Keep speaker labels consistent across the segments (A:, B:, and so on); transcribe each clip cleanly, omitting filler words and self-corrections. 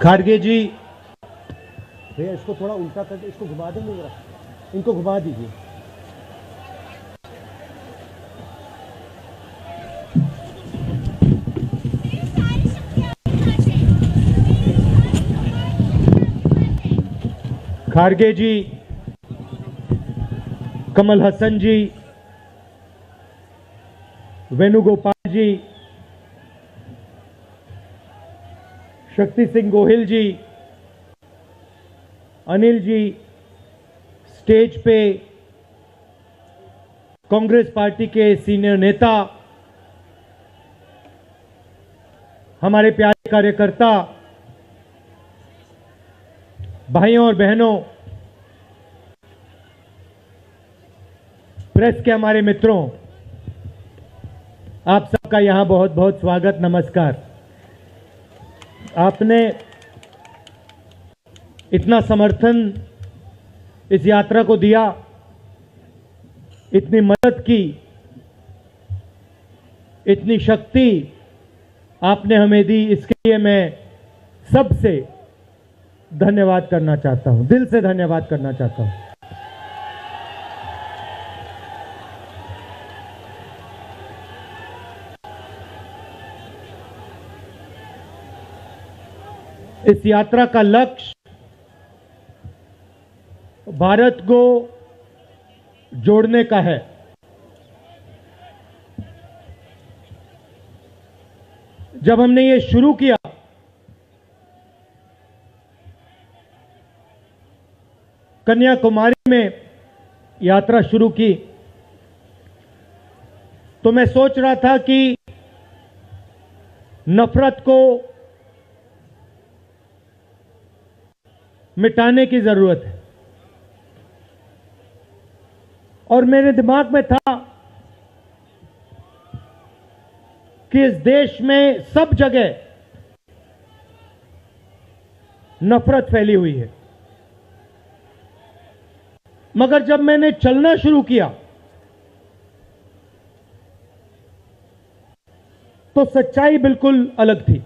A: खारगे जी, भैया इसको थोड़ा उल्टा करके इसको घुमा देंगे जरा, इनको घुमा दीजिए। खारगे जी, कमल हसन जी, वेणुगोपाल जी, शक्ति सिंह गोहिल जी, अनिल जी, स्टेज पे कांग्रेस पार्टी के सीनियर नेता, हमारे प्यारे कार्यकर्ता, भाइयों और बहनों, प्रेस के हमारे मित्रों, आप सबका यहां बहुत बहुत स्वागत, नमस्कार। आपने इतना समर्थन इस यात्रा को दिया, इतनी मदद की, इतनी शक्ति आपने हमें दी, इसके लिए मैं सबसे धन्यवाद करना चाहता हूं, दिल से धन्यवाद करना चाहता हूं। इस यात्रा का लक्ष्य भारत को जोड़ने का है। जब हमने ये शुरू किया कन्याकुमारी में यात्रा शुरू की, तो मैं सोच रहा था कि नफरत को मिटाने की जरूरत है, और मेरे दिमाग में था कि इस देश में सब जगह नफरत फैली हुई है, मगर जब मैंने चलना शुरू किया तो सच्चाई बिल्कुल अलग थी।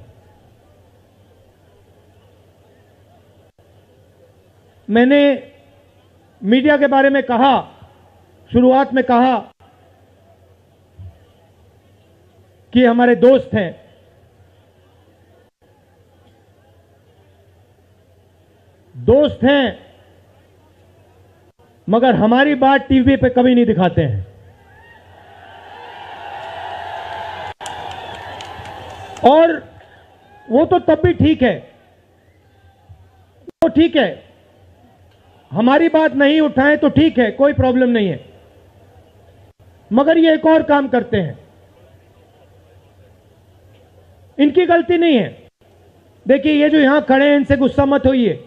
A: मैंने मीडिया के बारे में कहा, शुरुआत में कहा कि हमारे दोस्त हैं, दोस्त हैं, मगर हमारी बात टीवी पे कभी नहीं दिखाते हैं। और वो तो तब भी ठीक है, वो ठीक है, हमारी बात नहीं उठाएं तो ठीक है, कोई प्रॉब्लम नहीं है, मगर ये एक और काम करते हैं, इनकी गलती नहीं है। देखिए, ये जो यहां खड़े हैं, इनसे गुस्सा मत होइए,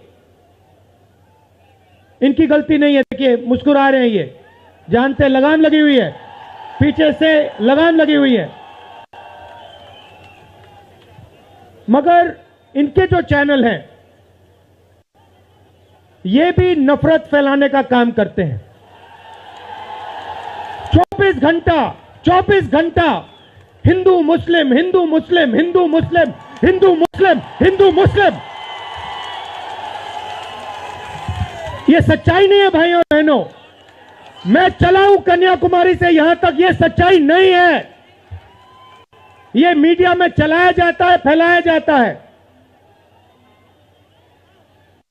A: इनकी गलती नहीं है। देखिए, मुस्कुरा रहे हैं, ये जानते लगाम लगी हुई है, पीछे से लगाम लगी हुई है, मगर इनके जो चैनल हैं ये भी नफरत फैलाने का काम करते हैं। 24 घंटा हिंदू मुस्लिम, हिंदू मुस्लिम, हिंदू मुस्लिम, हिंदू मुस्लिम, हिंदू मुस्लिम। ये सच्चाई नहीं है भाइयों और बहनों। मैं चला हूं कन्याकुमारी से यहां तक, ये सच्चाई नहीं है। ये मीडिया में चलाया जाता है, फैलाया जाता है।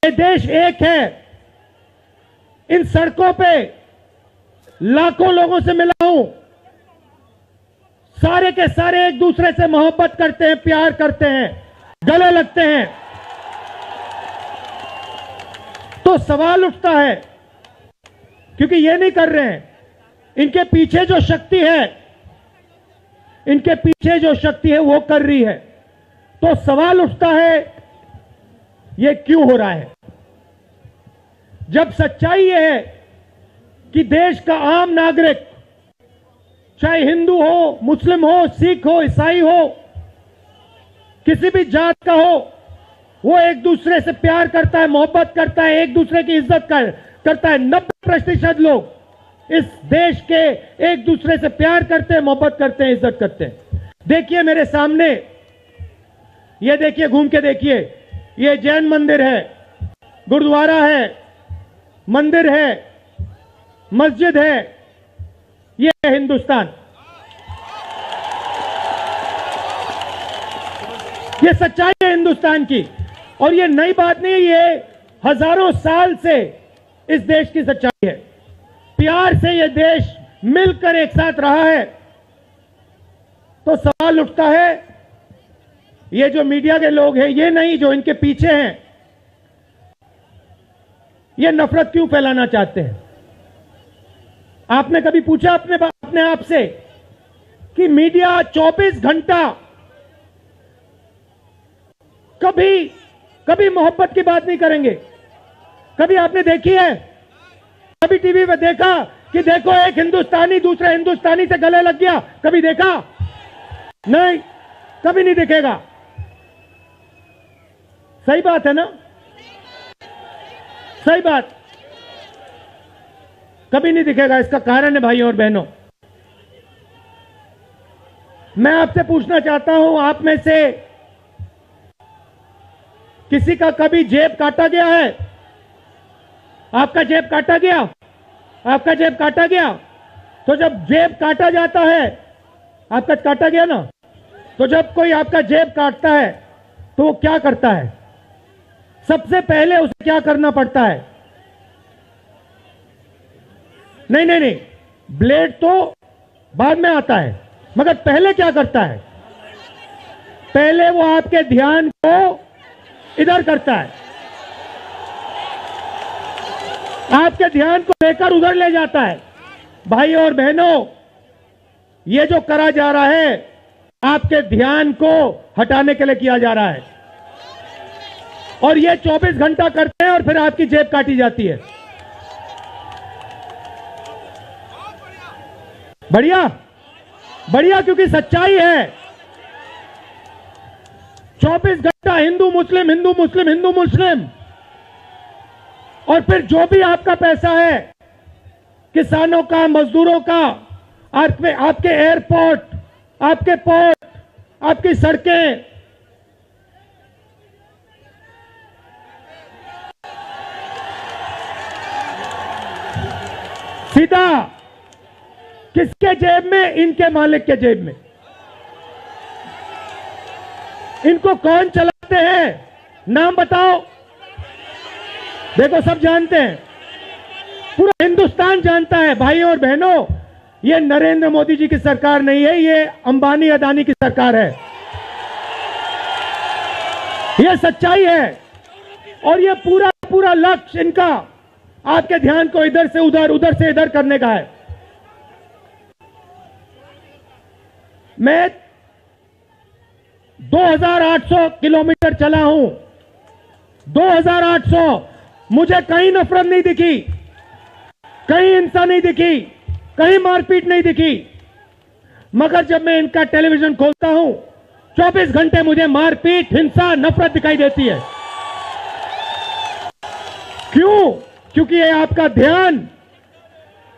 A: ये देश एक है। इन सड़कों पे लाखों लोगों से मिला हूं, सारे के सारे एक दूसरे से मोहब्बत करते हैं, प्यार करते हैं, गले लगते हैं। तो सवाल उठता है, क्योंकि ये नहीं कर रहे हैं, इनके पीछे जो शक्ति है, इनके पीछे जो शक्ति है वो कर रही है। तो सवाल उठता है, ये क्यों हो रहा है? जब सच्चाई ये है कि देश का आम नागरिक, चाहे हिंदू हो, मुस्लिम हो, सिख हो, ईसाई हो, किसी भी जात का हो, वो एक दूसरे से प्यार करता है, मोहब्बत करता है, एक दूसरे की इज्जत करता है। 90% लोग इस देश के एक दूसरे से प्यार करते हैं, मोहब्बत करते हैं, इज्जत करते हैं। देखिए मेरे सामने, ये देखिए, घूम के देखिए, ये जैन मंदिर है, गुरुद्वारा है, मंदिर है, मस्जिद है, ये है हिंदुस्तान। ये सच्चाई है हिंदुस्तान की, और ये नई बात नहीं है, ये हजारों साल से इस देश की सच्चाई है। प्यार से ये देश मिलकर एक साथ रहा है। तो सवाल उठता है, ये जो मीडिया के लोग हैं, ये नहीं जो इनके पीछे हैं, ये नफरत क्यों फैलाना चाहते हैं? आपने कभी पूछा अपने आप से कि मीडिया 24 घंटा कभी मोहब्बत की बात नहीं करेंगे? कभी आपने देखी है? कभी टीवी पे देखा कि देखो एक हिंदुस्तानी दूसरे हिंदुस्तानी से गले लग गया? कभी देखा? नहीं, कभी नहीं दिखेगा। सही बात है ना? सही बात, कभी नहीं दिखेगा। इसका कारण है भाइयों और बहनों, मैं आपसे पूछना चाहता हूं, आप में से किसी का कभी जेब काटा गया है? आपका जेब काटा गया? आपका जेब काटा गया? तो जब जेब काटा जाता है, आपका काटा गया ना, तो जब कोई आपका जेब काटता है तो वो क्या करता है? सबसे पहले उसे क्या करना पड़ता है? नहीं, ब्लेड तो बाद में आता है, मगर पहले क्या करता है? पहले वो आपके ध्यान को इधर करता है, आपके ध्यान को लेकर उधर ले जाता है। भाइयों और बहनों, ये जो करा जा रहा है, आपके ध्यान को हटाने के लिए किया जा रहा है, और ये 24 घंटा करते हैं और फिर आपकी जेब काटी जाती है। बढ़िया, बढ़िया, क्योंकि सच्चाई है। 24 घंटा हिंदू मुस्लिम, हिंदू मुस्लिम, हिंदू मुस्लिम, और फिर जो भी आपका पैसा है, किसानों का, मजदूरों का, आपके एयरपोर्ट, आपके पोर्ट, आपकी सड़कें, सीधा किसके जेब में? इनके मालिक के जेब में। इनको कौन चलाते हैं? नाम बताओ। देखो, सब जानते हैं, पूरा हिंदुस्तान जानता है। भाइयों और बहनों, ये नरेंद्र मोदी जी की सरकार नहीं है, ये अंबानी अदानी की सरकार है। ये सच्चाई है, और ये पूरा लक्ष्य इनका आपके ध्यान को इधर से उधर, उधर से इधर करने का है। मैं 2800 किलोमीटर चला हूं, 2800। मुझे कहीं नफरत नहीं दिखी, कहीं हिंसा नहीं दिखी, कहीं मारपीट नहीं दिखी, मगर जब मैं इनका टेलीविजन खोलता हूं, 24 घंटे मुझे मारपीट, हिंसा, नफरत दिखाई देती है। क्यों? क्योंकि ये आपका ध्यान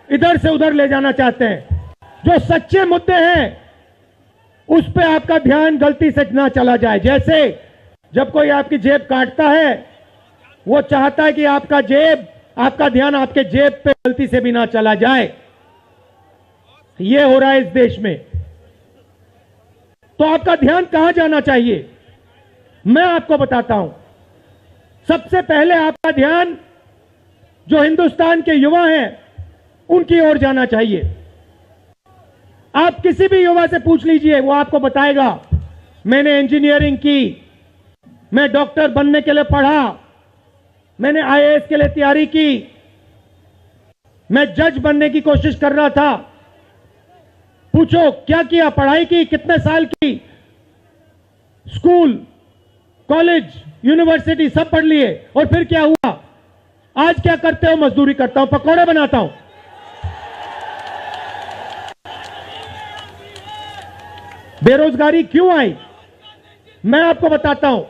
A: इधर से उधर ले जाना चाहते हैं। जो सच्चे मुद्दे हैं उस पे आपका ध्यान गलती से ना चला जाए। जैसे जब कोई आपकी जेब काटता है, वो चाहता है कि आपका ध्यान आपके जेब पे गलती से भी ना चला जाए। ये हो रहा है इस देश में। तो आपका ध्यान कहां जाना चाहिए? मैं आपको बताता हूं। सबसे पहले आपका ध्यान जो हिंदुस्तान के युवा हैं उनकी ओर जाना चाहिए। आप किसी भी युवा से पूछ लीजिए, वो आपको बताएगा, मैंने इंजीनियरिंग की, मैं डॉक्टर बनने के लिए पढ़ा, मैंने आईएएस के लिए तैयारी की, मैं जज बनने की कोशिश कर रहा था। पूछो क्या किया? पढ़ाई की, कितने साल की? स्कूल, कॉलेज, यूनिवर्सिटी सब पढ़ लिए, और फिर क्या हुआ? आज क्या करते हो? मजदूरी करता हूं, पकौड़े बनाता हूं। बेरोजगारी क्यों आई? मैं आपको बताता हूं।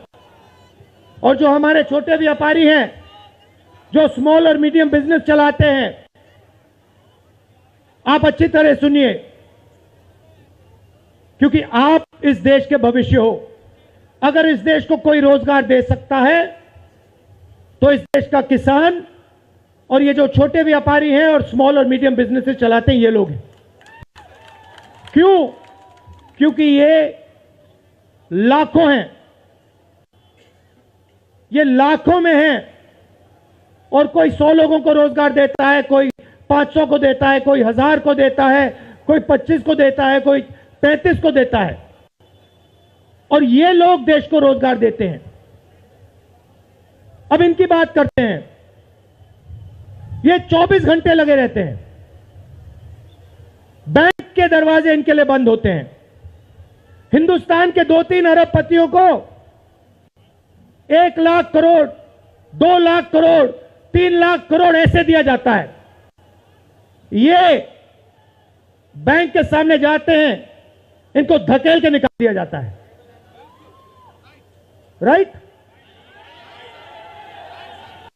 A: और जो हमारे छोटे व्यापारी हैं, जो स्मॉल और मीडियम बिजनेस चलाते हैं, आप अच्छी तरह सुनिए, क्योंकि आप इस देश के भविष्य हो। अगर इस देश को कोई रोजगार दे सकता है तो इस देश का किसान और ये जो छोटे व्यापारी हैं और स्मॉल और मीडियम बिजनेसेस चलाते हैं ये लोग हैं। क्यों? क्योंकि ये लाखों हैं, ये लाखों में हैं और कोई 100 लोगों को रोजगार देता है, कोई 500 को देता है, कोई 1000 को देता है, कोई 25 को देता है, कोई 35 को देता है और ये लोग देश को रोजगार देते हैं। अब इनकी बात करते हैं। ये 24 घंटे लगे रहते हैं, बैंक के दरवाजे इनके लिए बंद होते हैं। हिंदुस्तान के 2-3 अरबपतियों को 1 लाख करोड़, 2 लाख करोड़, 3 लाख करोड़ ऐसे दिया जाता है। ये बैंक के सामने जाते हैं, इनको धकेल के निकाल दिया जाता है। राइट?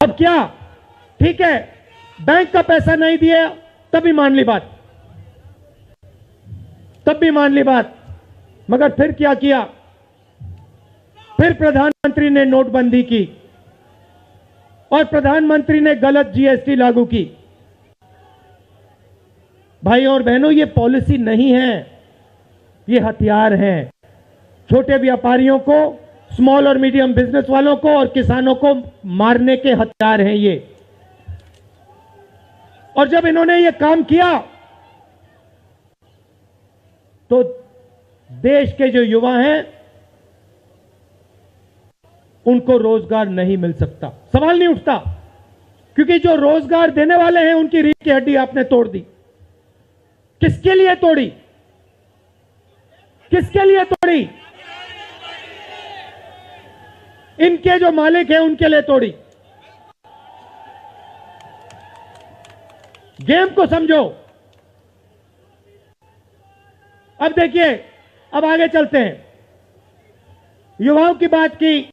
A: अब क्या? ठीक है, बैंक का पैसा नहीं दिया तब भी मान ली बात, तब भी मान ली बात। मगर फिर क्या किया? फिर प्रधानमंत्री ने नोटबंदी की और प्रधानमंत्री ने गलत जीएसटी लागू की। भाइयों और बहनों, ये पॉलिसी नहीं है, ये हथियार है। छोटे व्यापारियों को, स्मॉल और मीडियम बिजनेस वालों को और किसानों को मारने के हथियार हैं ये। और जब इन्होंने ये काम किया तो देश के जो युवा हैं उनको रोजगार नहीं मिल सकता, सवाल नहीं उठता, क्योंकि जो रोजगार देने वाले हैं उनकी रीढ़ की हड्डी आपने तोड़ दी। किसके लिए तोड़ी? किसके लिए तोड़ी? इनके जो मालिक हैं उनके लिए तोड़ी। गेम को समझो। अब देखिए, अब आगे चलते हैं। युवाओं की बात की,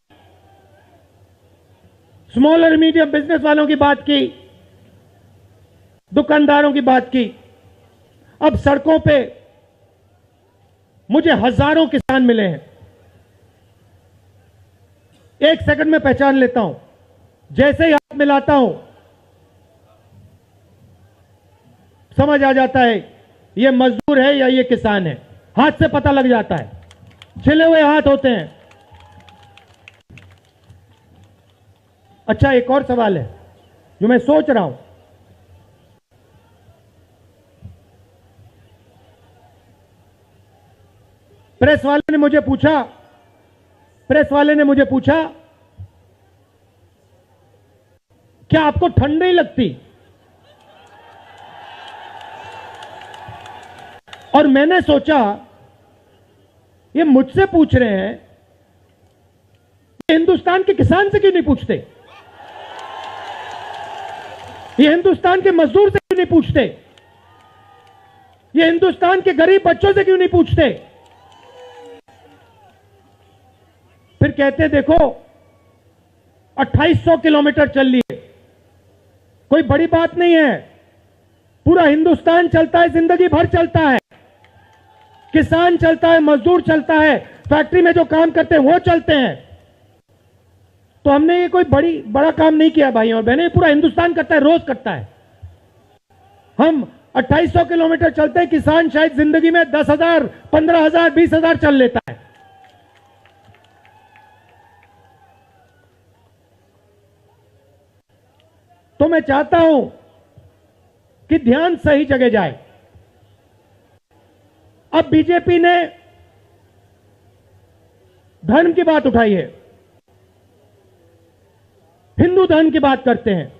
A: स्मॉल और मीडियम बिजनेस वालों की बात की, दुकानदारों की बात की। अब सड़कों पे मुझे हजारों किसान मिले हैं। एक सेकंड में पहचान लेता हूं, जैसे ही हाथ मिलाता हूं समझ आ जाता है ये मजदूर है या ये किसान है। हाथ से पता लग जाता है, छिले हुए हाथ होते हैं। अच्छा, एक और सवाल है जो मैं सोच रहा हूं। प्रेस वाले ने मुझे पूछा क्या आपको ठंड नहीं लगती? और मैंने सोचा ये मुझसे पूछ रहे हैं, हिंदुस्तान के किसान से क्यों नहीं पूछते? ये हिंदुस्तान के मजदूर से क्यों नहीं पूछते? ये हिंदुस्तान के गरीब बच्चों से क्यों नहीं पूछते? फिर कहते देखो 2800 किलोमीटर चल लिए, कोई बड़ी बात नहीं है। पूरा हिंदुस्तान चलता है, जिंदगी भर चलता है। किसान चलता है, मजदूर चलता है, फैक्ट्री में जो काम करते हैं वो चलते हैं। तो हमने ये कोई बड़ा काम नहीं किया भाई और बहनें, पूरा हिंदुस्तान करता है, रोज करता है। हम 2800 किलोमीटर चलते हैं, किसान शायद जिंदगी में 10,000, 15,000, 20,000 चल लेता है। तो मैं चाहता हूं कि ध्यान सही जगह जाए। अब बीजेपी ने धर्म की बात उठाई है, हिंदू धर्म की बात करते हैं।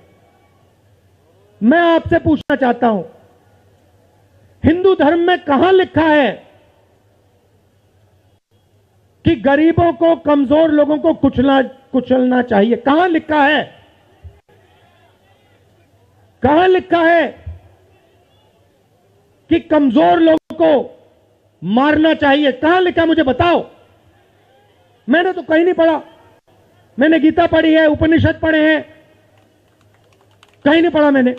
A: मैं आपसे पूछना चाहता हूं, हिंदू धर्म में कहां लिखा है कि गरीबों को, कमजोर लोगों को कुचलना चाहिए? कहां लिखा है? कहां लिखा है कि कमजोर लोगों को मारना चाहिए? कहां लिखा, मुझे बताओ। मैंने तो कहीं नहीं पढ़ा। मैंने गीता पढ़ी है, उपनिषद पढ़े हैं, कहीं नहीं पढ़ा मैंने।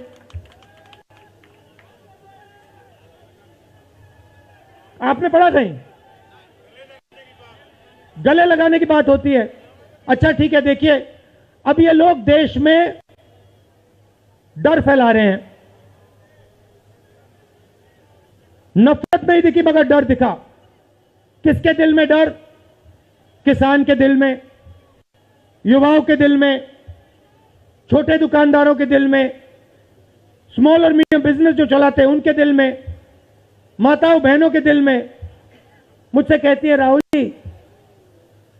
A: आपने पढ़ा कहीं? गले लगाने की बात होती है। अच्छा ठीक है, देखिए अब ये लोग देश में डर फैला रहे हैं। नफरत नहीं दिखी मगर डर दिखा। किसके दिल में डर? किसान के दिल में, युवाओं के दिल में, छोटे दुकानदारों के दिल में, स्मॉल और मीडियम बिजनेस जो चलाते हैं उनके दिल में, माताओं बहनों के दिल में। मुझसे कहती है, राहुल जी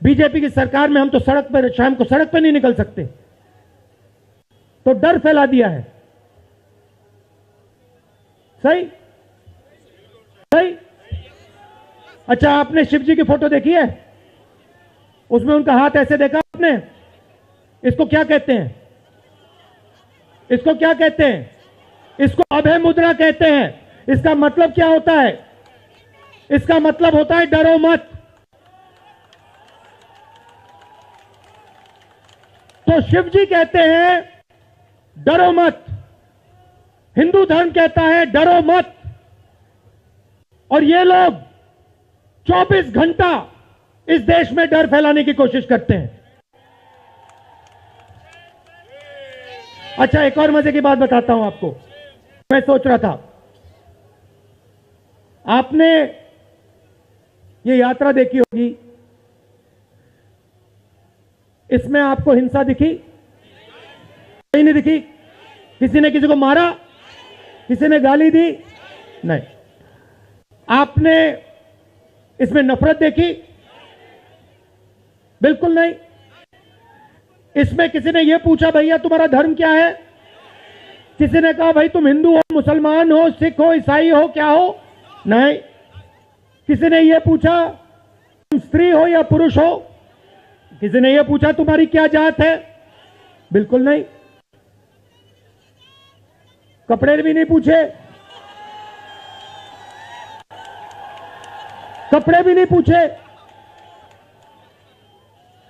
A: बीजेपी की सरकार में हम तो सड़क पर, शाम को सड़क पर नहीं निकल सकते। तो डर फैला दिया है। सही सही। अच्छा, आपने शिव जी की फोटो देखी है? उसमें उनका हाथ ऐसे देखा आपने? इसको क्या कहते हैं? इसको क्या कहते हैं? इसको अभय मुद्रा कहते हैं। इसका मतलब क्या होता है? इसका मतलब होता है डरो मत। तो शिव जी कहते हैं डरो मत, हिंदू धर्म कहता है डरो मत, और ये लोग 24 घंटा इस देश में डर फैलाने की कोशिश करते हैं। अच्छा, एक और मजे की बात बताता हूं आपको। मैं सोच रहा था, आपने ये यात्रा देखी होगी, इसमें आपको हिंसा दिखी? कहीं नहीं दिखी? किसी ने किसी को मारा? किसी ने गाली दी? नहीं। आपने इसमें नफरत देखी? बिल्कुल नहीं। इसमें किसी ने यह पूछा भैया तुम्हारा धर्म क्या है? किसी ने कहा भाई तुम हिंदू हो, मुसलमान हो, सिख हो, ईसाई हो, क्या हो? नहीं। किसी ने यह पूछा तुम स्त्री हो या पुरुष हो? किसी ने यह पूछा तुम्हारी क्या जात है? बिल्कुल नहीं। कपड़े भी नहीं पूछे, कपड़े भी नहीं पूछे।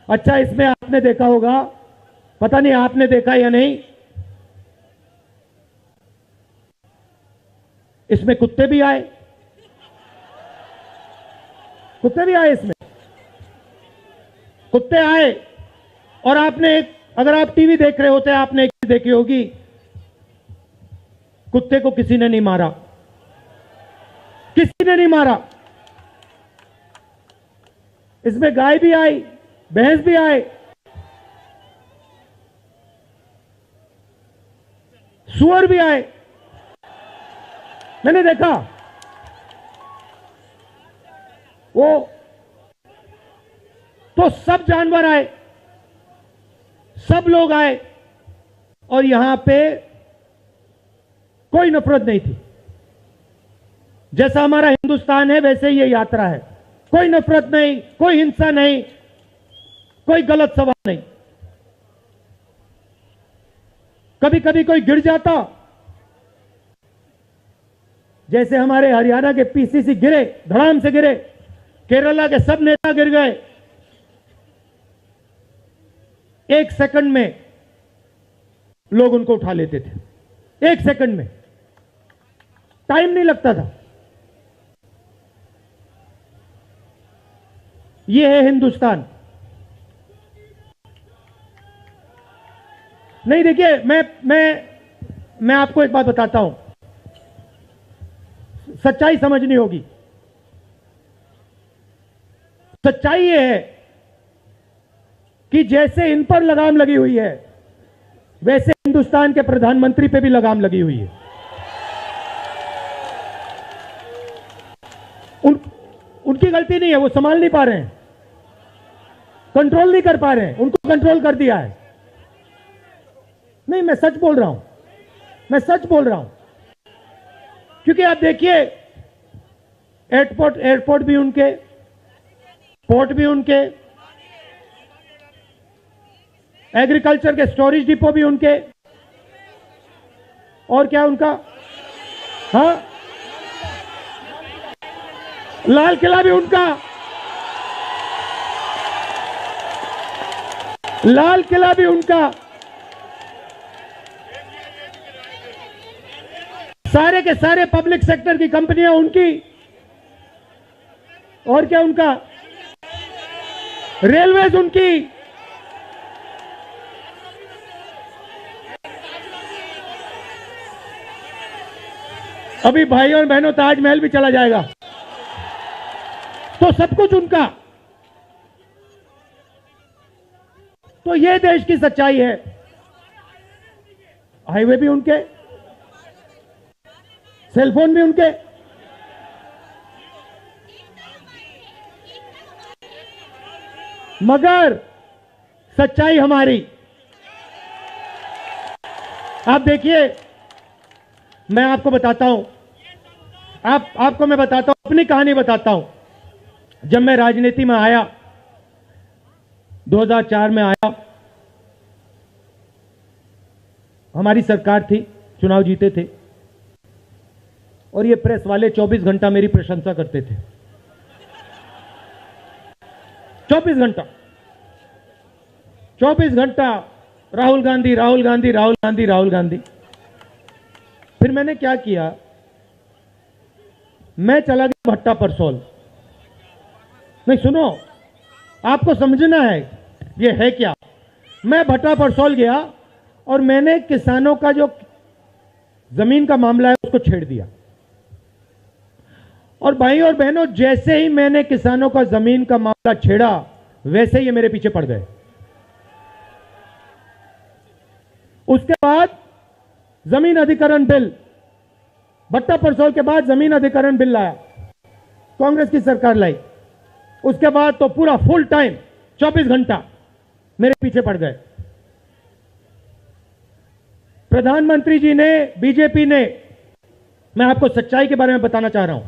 A: अच्छा, इसमें आपने देखा होगा, पता नहीं आपने देखा या नहीं, इसमें कुत्ते भी आए। कुत्ते भी आए इसमें, कुत्ते आए। और आपने एक, अगर आप टीवी देख रहे होते आपने एक चीज देखी होगी, कुत्ते को किसी ने नहीं मारा, किसी ने नहीं मारा। इसमें गाय भी आई, भैंस भी आए, सुअर भी आए। मैंने देखा वो, तो सब जानवर आए, सब लोग आए, और यहां पे कोई नफरत नहीं थी। जैसा हमारा हिंदुस्तान है वैसे ही ये यात्रा है। कोई नफरत नहीं, कोई हिंसा नहीं, कोई गलत सवाल नहीं। कभी कभी कोई गिर जाता, जैसे हमारे हरियाणा के पीसीसी गिरे, धड़ाम से गिरे, केरला के सब नेता गिर गए, 1 सेकंड में लोग उनको उठा लेते थे। 1 सेकंड में, टाइम नहीं लगता था। यह है हिंदुस्तान। नहीं, देखिए मैं आपको एक बात बताता हूं, सच्चाई समझनी होगी। सच्चाई यह है कि जैसे इन पर लगाम लगी हुई है, वैसे हिंदुस्तान के प्रधानमंत्री पे भी लगाम लगी हुई है। उनकी गलती नहीं है, वो संभाल नहीं पा रहे हैं, कंट्रोल नहीं कर पा रहे हैं, उनको कंट्रोल कर दिया है। नहीं, मैं सच बोल रहा हूं, मैं सच बोल रहा हूं। क्योंकि आप देखिए, एयरपोर्ट भी उनके, पोर्ट भी उनके, एग्रीकल्चर के स्टोरेज डिपो भी उनके, और क्या उनका, हाँ, लाल किला भी उनका, लाल किला भी उनका, सारे के सारे पब्लिक सेक्टर की कंपनियां उनकी, और क्या उनका, रेलवेज उनकी, अभी भाइयों और बहनों ताजमहल भी चला जाएगा, तो सब कुछ उनका। तो ये देश की सच्चाई है। हाईवे भी उनके, सेलफोन भी उनके, मगर सच्चाई हमारी। आप देखिए, मैं आपको बताता हूं, आपको मैं बताता हूं, अपनी कहानी बताता हूं। जब मैं राजनीति में आया, 2004 में आया, हमारी सरकार थी, चुनाव जीते थे, और ये प्रेस वाले 24 घंटा मेरी प्रशंसा करते थे। 24 घंटा, 24 घंटा राहुल गांधी, राहुल गांधी, राहुल गांधी, राहुल गांधी। फिर मैंने क्या किया, मैं चला गया भट्टा परसोल। नहीं सुनो, आपको समझना है ये है क्या। मैं भट्टा परसोल गया और मैंने किसानों का जो जमीन का मामला है उसको छेड़ दिया। और भाई और बहनों, जैसे ही मैंने किसानों का जमीन का मामला छेड़ा, वैसे ही ये मेरे पीछे पड़ गए। उसके बाद जमीन अधिग्रहण बिल, भट्टा परसोल के बाद जमीन अधिग्रहण बिल लाया, कांग्रेस की सरकार लाई। उसके बाद तो पूरा फुल टाइम 24 घंटा मेरे पीछे पड़ गए। प्रधानमंत्री जी ने, बीजेपी ने, मैं आपको सच्चाई के बारे में बताना चाह रहा हूं,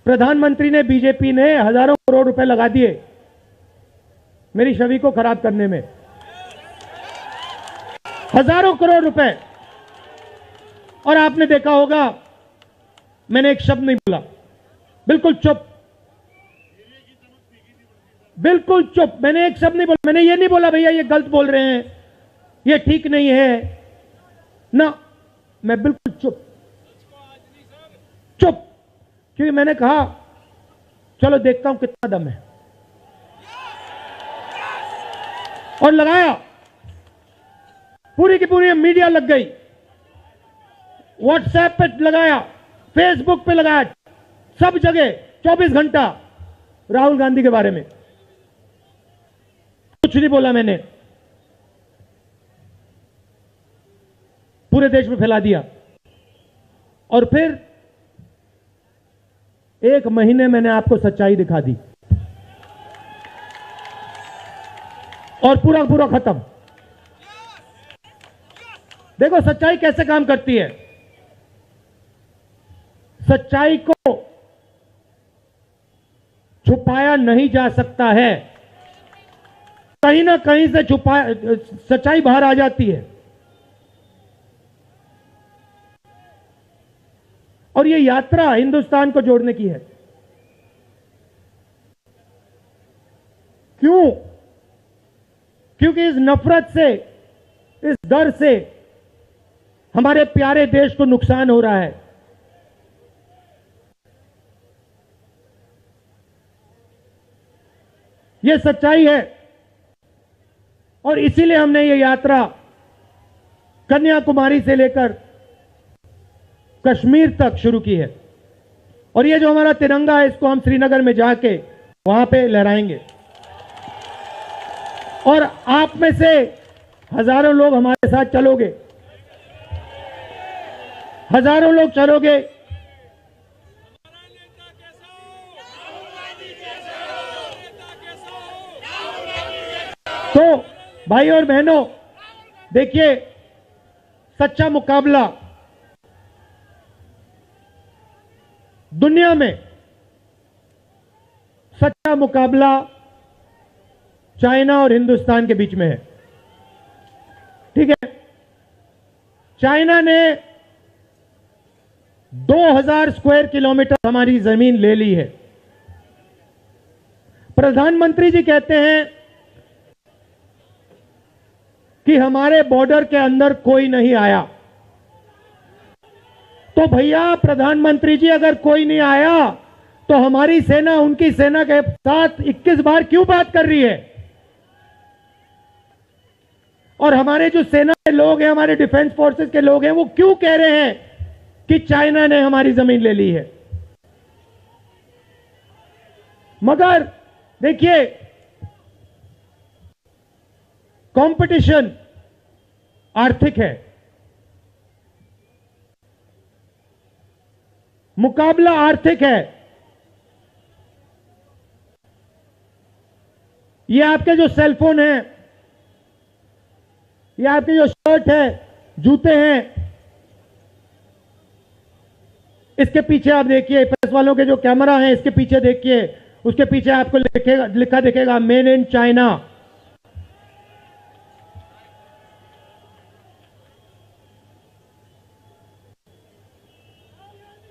A: प्रधानमंत्री ने, बीजेपी ने हजारों करोड़ रुपए लगा दिए मेरी छवि को खराब करने में। हजारों करोड़ रुपए। और आपने देखा होगा, मैंने एक शब्द नहीं बोला, बिल्कुल चुप, बिल्कुल चुप। मैंने एक शब्द नहीं बोला। मैंने ये नहीं बोला भैया ये गलत बोल रहे हैं, ये ठीक नहीं है ना, मैं बिल्कुल चुप, चुप। क्योंकि मैंने कहा चलो देखता हूं कितना दम है, और लगाया। पूरी की पूरी मीडिया लग गई, व्हाट्सएप पे लगाया, फेसबुक पे लगाया, सब जगह 24 घंटा राहुल गांधी के बारे में। कुछ नहीं बोला मैंने, पूरे देश में फैला दिया। और फिर एक महीने मैंने आपको सच्चाई दिखा दी, और पूरा पूरा खत्म। देखो सच्चाई कैसे काम करती है। सच्चाई को छुपाया नहीं जा सकता है, कहीं ना कहीं से सच्चाई बाहर आ जाती है। और यह यात्रा हिंदुस्तान को जोड़ने की है। क्यों? क्योंकि इस नफरत से, इस डर से हमारे प्यारे देश को नुकसान हो रहा है। यह सच्चाई है, और इसीलिए हमने ये यात्रा कन्याकुमारी से लेकर कश्मीर तक शुरू की है। और ये जो हमारा तिरंगा है, इसको हम श्रीनगर में जाके वहां पे लहराएंगे। और आप में से हजारों लोग हमारे साथ चलोगे, हजारों लोग चलोगे। तो भाई और बहनों, देखिए, सच्चा मुकाबला दुनिया में, सच्चा मुकाबला चाइना और हिंदुस्तान के बीच में है। ठीक है, चाइना ने 2000 स्क्वायर किलोमीटर हमारी जमीन ले ली है। प्रधानमंत्री जी कहते हैं कि हमारे बॉर्डर के अंदर कोई नहीं आया। तो भैया प्रधानमंत्री जी, अगर कोई नहीं आया तो हमारी सेना उनकी सेना के साथ 21 बार क्यों बात कर रही है? और हमारे जो सेना के लोग हैं, हमारे डिफेंस फोर्सेस के लोग हैं, वो क्यों कह रहे हैं कि चाइना ने हमारी जमीन ले ली है? मगर देखिए, कंपटीशन आर्थिक है, मुकाबला आर्थिक है। ये आपके जो सेलफोन है, ये आपके जो शर्ट है, जूते हैं, इसके पीछे आप देखिए, प्रेस वालों के जो कैमरा है इसके पीछे देखिए, उसके पीछे आपको लिखा दिखेगा मेड इन चाइना।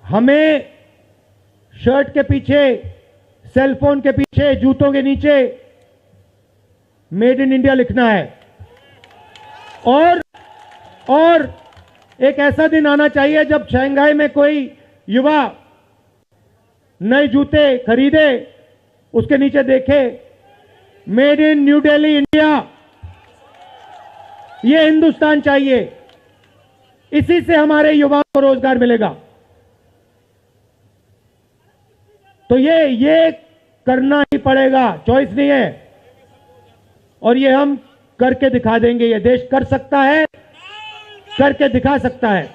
A: हमें शर्ट के पीछे, सेलफोन के पीछे, जूतों के नीचे मेड इन इंडिया लिखना है। और एक ऐसा दिन आना चाहिए जब शंघाई में कोई युवा नए जूते खरीदे, उसके नीचे देखे made in new Delhi India. ये हिंदुस्तान चाहिए, इसी से हमारे युवाओं को रोजगार मिलेगा। तो ये करना ही पड़ेगा, चॉइस नहीं है। और ये हम करके दिखा देंगे। ये देश कर सकता है, करके दिखा सकता है।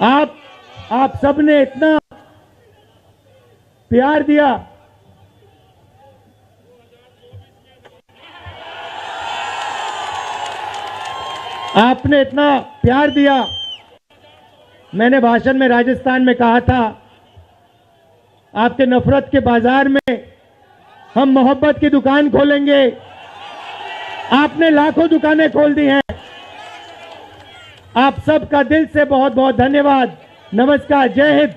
A: आप सब ने इतना प्यार दिया, आपने इतना प्यार दिया। मैंने भाषण में राजस्थान में कहा था, आपके नफरत के बाजार में हम मोहब्बत की दुकान खोलेंगे। आपने लाखों दुकानें खोल दी हैं। आप सबका दिल से बहुत बहुत धन्यवाद। नमस्कार, जय हिंद।